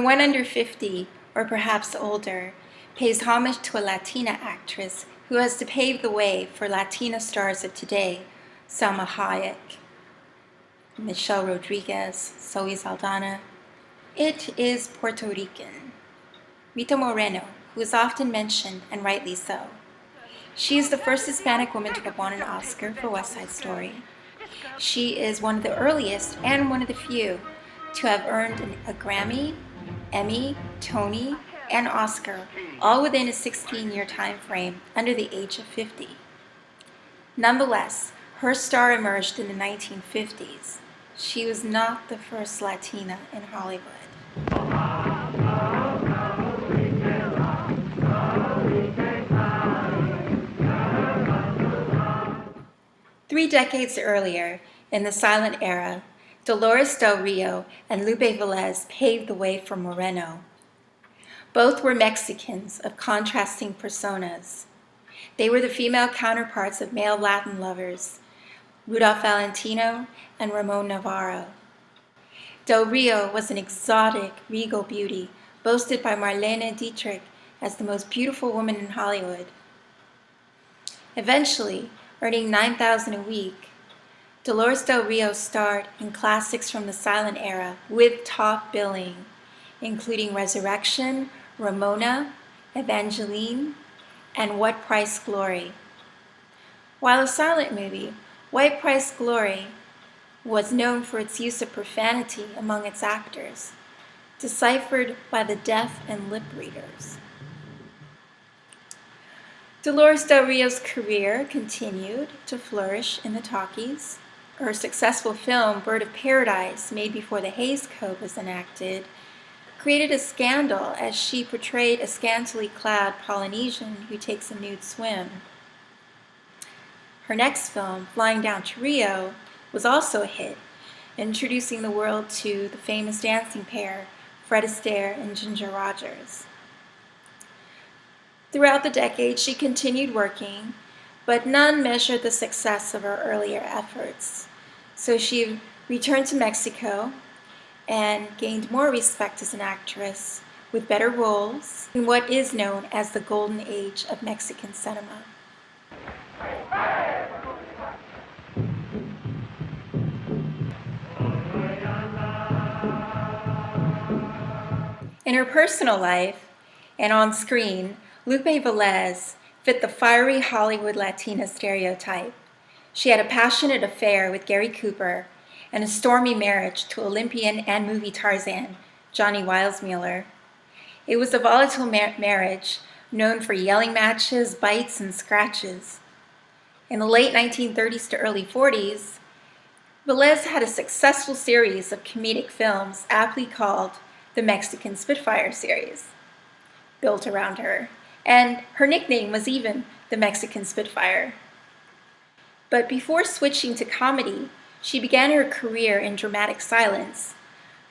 one under 50, or perhaps older, pays homage to a Latina actress who has to pave the way for Latina stars of today, Salma Hayek, Michelle Rodriguez, Zoe Saldana. It is Puerto Rican, Rita Moreno, who is often mentioned, and rightly so. She is the first Hispanic woman to have won an Oscar for West Side Story. She is one of the earliest and one of the few to have earned a Grammy, Emmy, Tony, and Oscar, all within a 16-year time frame under the age of 50. Nonetheless, her star emerged in the 1950s. She was not the first Latina in Hollywood. 3 decades earlier, in the silent era, Dolores Del Rio and Lupe Velez paved the way for Moreno. Both were Mexicans of contrasting personas. They were the female counterparts of male Latin lovers, Rudolph Valentino and Ramon Navarro. Del Rio was an exotic, regal beauty, boasted by Marlene Dietrich as the most beautiful woman in Hollywood. Eventually, earning $9,000 a week, Dolores Del Rio starred in classics from the silent era with top billing, including Resurrection, Ramona, Evangeline, and What Price Glory. While a silent movie, What Price Glory was known for its use of profanity among its actors, deciphered by the deaf and lip readers. Dolores Del Rio's career continued to flourish in the talkies. Her successful film, Bird of Paradise, made before the Hays Code was enacted, created a scandal as she portrayed a scantily clad Polynesian who takes a nude swim. Her next film, Flying Down to Rio, was also a hit, introducing the world to the famous dancing pair, Fred Astaire and Ginger Rogers. Throughout the decade, she continued working, but none measured the success of her earlier efforts. So she returned to Mexico and gained more respect as an actress, with better roles in what is known as the golden age of Mexican cinema. In her personal life and on screen, Lupe Velez fit the fiery Hollywood Latina stereotype. She had a passionate affair with Gary Cooper and a stormy marriage to Olympian and movie Tarzan, Johnny Weissmuller. It was a volatile marriage known for yelling matches, bites, and scratches. In the late 1930s to early 40s, Velez had a successful series of comedic films aptly called the Mexican Spitfire series, built around her. And her nickname was even the Mexican Spitfire. But before switching to comedy, she began her career in dramatic silence,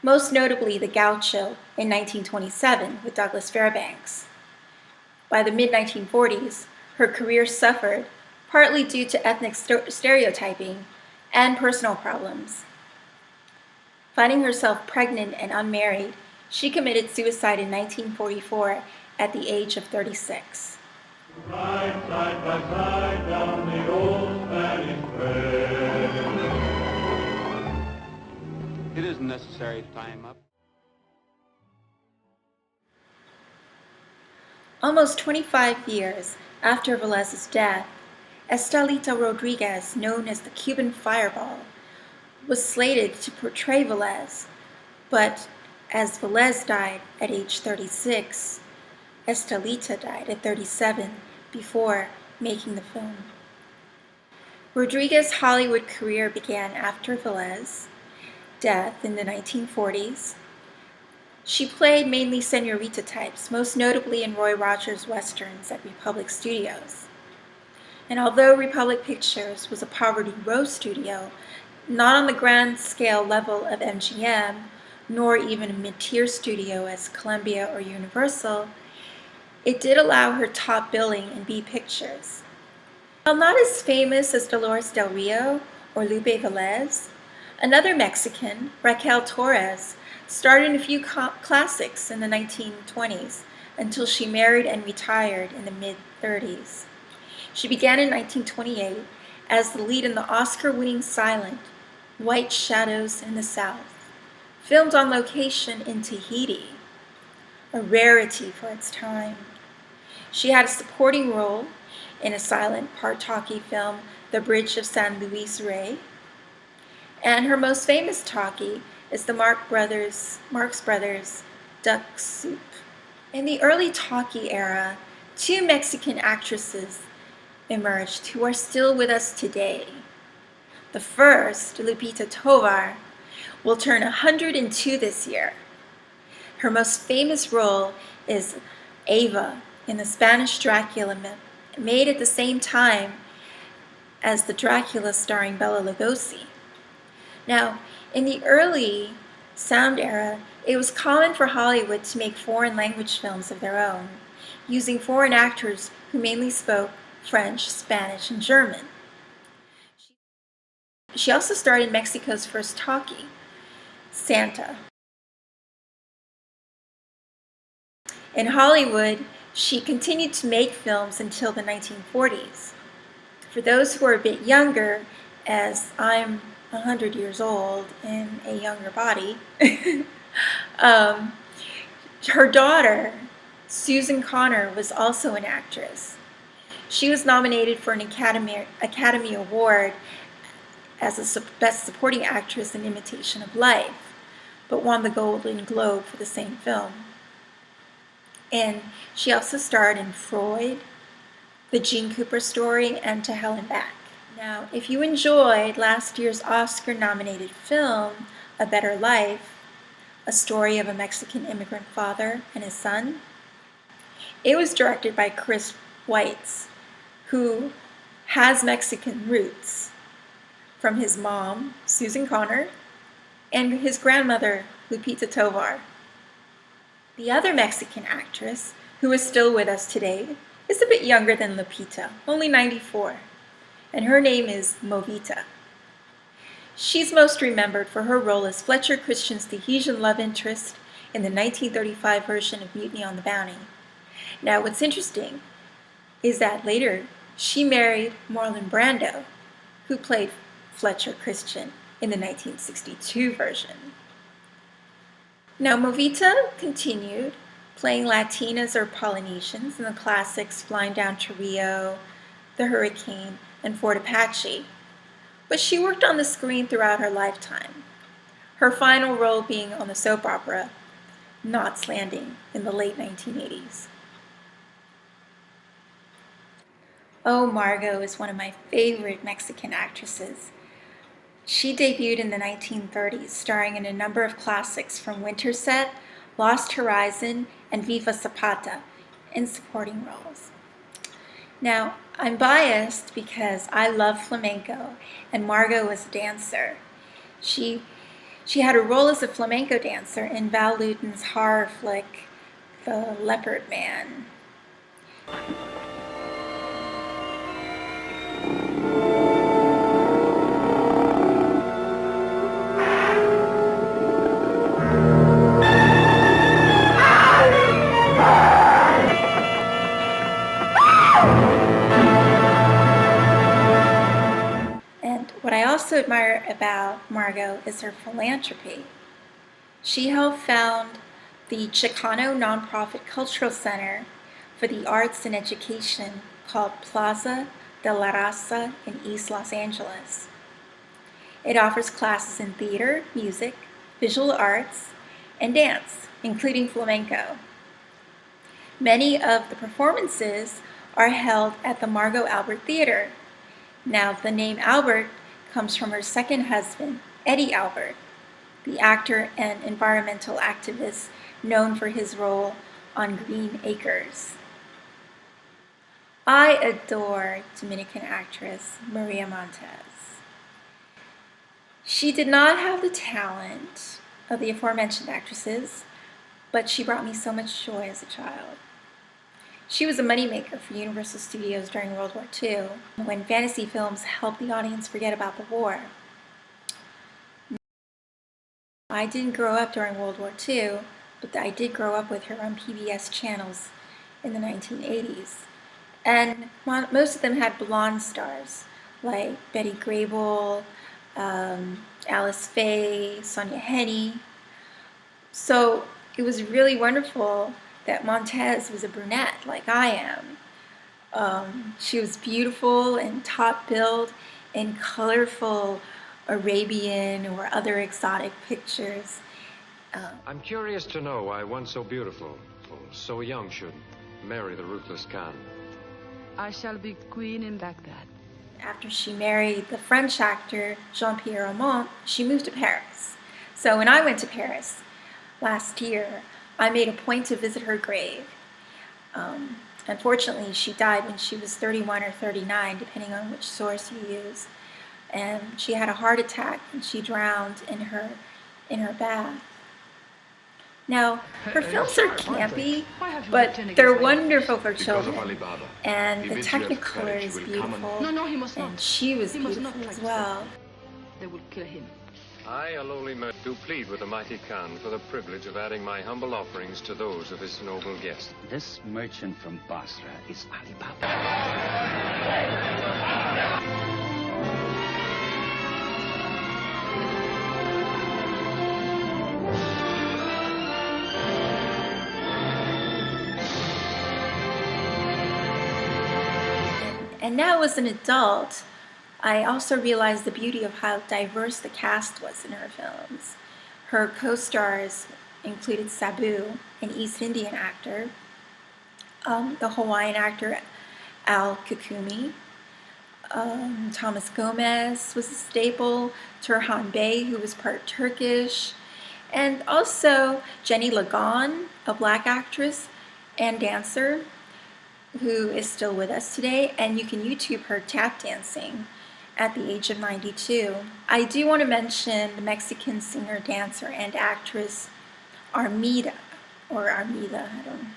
most notably The Gaucho in 1927 with Douglas Fairbanks. By the mid-1940s, her career suffered, partly due to ethnic stereotyping and personal problems. Finding herself pregnant and unmarried, she committed suicide in 1944 at the age of 36. Ride side by side down the old Spanish trail. It isn't necessary to tie him up. Almost 25 years after Velez's death, Estelita Rodriguez, known as the Cuban Fireball, was slated to portray Velez, but as Velez died at age 36, Estelita died at 37 before making the film. Rodriguez's Hollywood career began after Velez's death in the 1940s. She played mainly señorita types, most notably in Roy Rogers westerns at Republic Studios. And although Republic Pictures was a Poverty Row studio, not on the grand scale level of MGM, nor even a mid-tier studio as Columbia or Universal, it did allow her top billing in B Pictures. While not as famous as Dolores Del Rio or Lupe Velez, another Mexican, Raquel Torres, starred in a few classics in the 1920s until she married and retired in the mid-30s. She began in 1928 as the lead in the Oscar-winning silent White Shadows in the South, filmed on location in Tahiti, a rarity for its time. She had a supporting role in a silent part-talkie film, The Bridge of San Luis Rey, and her most famous talkie is the Marx Brothers Duck Soup. In the early talkie era, two Mexican actresses emerged who are still with us today. The first, Lupita Tovar, will turn 102 this year. Her most famous role is Eva in the Spanish Dracula, made at the same time as the Dracula starring Bela Lugosi. Now, in the early sound era, it was common for Hollywood to make foreign language films of their own, using foreign actors who mainly spoke French, Spanish, and German. She also starred in Mexico's first talkie, Santa. In Hollywood, she continued to make films until the 1940s. For those who are a bit younger, as I'm 100 years old in a younger body, her daughter, Susan Connor, was also an actress. She was nominated for an Academy Award as a Best Supporting Actress in Imitation of Life, but won the Golden Globe for the same film. And she also starred in Freud, The Gene Cooper Story, and To Hell and Back. Now, if you enjoyed last year's Oscar-nominated film, A Better Life, a story of a Mexican immigrant father and his son, it was directed by Chris Weitz, who has Mexican roots from his mom, Susan Connor, and his grandmother, Lupita Tovar. The other Mexican actress, who is still with us today, is a bit younger than Lupita, only 94, and her name is Movita. She's most remembered for her role as Fletcher Christian's Tahitian love interest in the 1935 version of Mutiny on the Bounty. Now, what's interesting is that later she married Marlon Brando, who played Fletcher Christian in the 1962 version. Now, Movita continued playing Latinas or Polynesians in the classics Flying Down to Rio, The Hurricane, and Fort Apache, but she worked on the screen throughout her lifetime, her final role being on the soap opera Knots Landing in the late 1980s. Oh, Margot is one of my favorite Mexican actresses. She debuted in the 1930s, starring in a number of classics from Winterset, Lost Horizon, and Viva Zapata in supporting roles. Now, I'm biased because I love flamenco, and Margot was a dancer. She had a role as a flamenco dancer in Val Lewton's horror flick, The Leopard Man. What I also admire about Margot is her philanthropy. She helped found the Chicano nonprofit cultural center for the arts and education called Plaza de la Raza in East Los Angeles. It offers classes in theater, music, visual arts, and dance, including flamenco. Many of the performances are held at the Margot Albert Theater. Now, the name Albert comes from her second husband, Eddie Albert, the actor and environmental activist known for his role on Green Acres. I adore Dominican actress Maria Montez. She did not have the talent of the aforementioned actresses, but she brought me so much joy as a child. She was a moneymaker for Universal Studios during World War II, when fantasy films helped the audience forget about the war. I didn't grow up during World War II, but I did grow up with her on PBS channels in the 1980s. And most of them had blonde stars, like Betty Grable, Alice Faye, Sonia Henney. So it was really wonderful that Montez was a brunette like I am. She was beautiful and top billed in colorful Arabian or other exotic pictures. I'm curious to know why one so beautiful, or so young, should marry the ruthless Khan. I shall be queen in Baghdad. After she married the French actor Jean-Pierre Aumont, she moved to Paris. So when I went to Paris last year, I made a point to visit her grave. Unfortunately, she died when she was 31 or 39, depending on which source you use. And she had a heart attack and she drowned in her bath. Now, her films are campy, but they're wonderful for children. And the Technicolor is beautiful, he must not. and she was He must beautiful not as try to well. They will kill him. I, a lowly merchant, do plead with the mighty Khan for the privilege of adding my humble offerings to those of his noble guest. This merchant from Basra is Ali Baba. And now as an adult, I also realized the beauty of how diverse the cast was in her films. Her co-stars included Sabu, an East Indian actor, the Hawaiian actor Al Kukumi, Thomas Gomez was a staple, Turhan Bey, who was part Turkish, and also Jenny Lagan, a black actress and dancer, who is still with us today, and you can YouTube her tap dancing at the age of 92. I do want to mention the Mexican singer, dancer, and actress Armida, I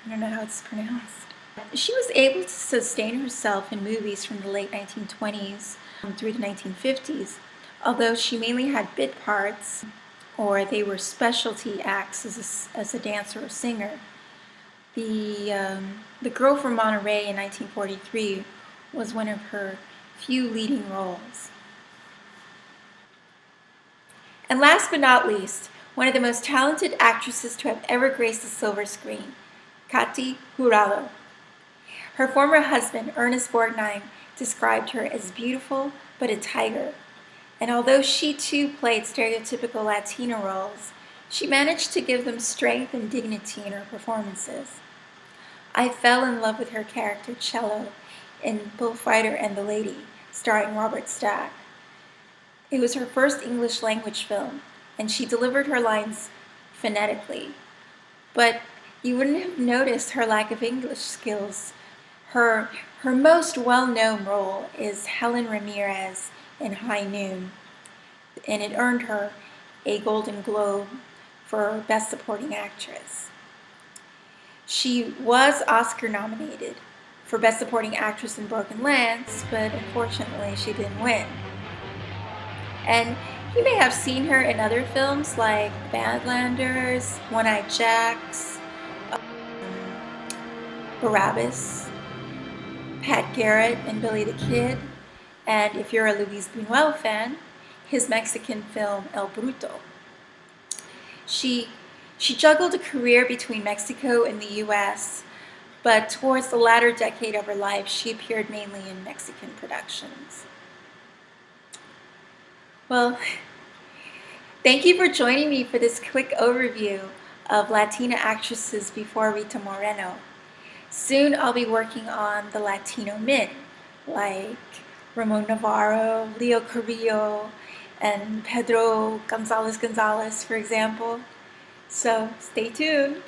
don't know how it's pronounced. She was able to sustain herself in movies from the late 1920s through the 1950s, although she mainly had bit parts, or they were specialty acts as a dancer or singer. The Girl from Monterey in 1943 was one of her few leading roles. And last but not least, one of the most talented actresses to have ever graced the silver screen, Katy Jurado. Her former husband, Ernest Borgnine, described her as beautiful but a tiger. And although she too played stereotypical Latina roles, she managed to give them strength and dignity in her performances. I fell in love with her character, Cello, in Bullfighter and the Lady, starring Robert Stack. It was her first English language film, and she delivered her lines phonetically. But you wouldn't have noticed her lack of English skills. Her most well-known role is Helen Ramirez in High Noon, and it earned her a Golden Globe for Best Supporting Actress. She was Oscar nominated for Best Supporting Actress in Broken Lance, but unfortunately she didn't win. And you may have seen her in other films like Badlanders, One-Eyed Jacks, Barabbas, Pat Garrett and Billy the Kid, and if you're a Luis Buñuel fan, his Mexican film El Bruto. She juggled a career between Mexico and the US, but towards the latter decade of her life, she appeared mainly in Mexican productions. Well, thank you for joining me for this quick overview of Latina actresses before Rita Moreno. Soon I'll be working on the Latino men, like Ramon Navarro, Leo Carrillo, and Pedro Gonzalez, for example. So stay tuned.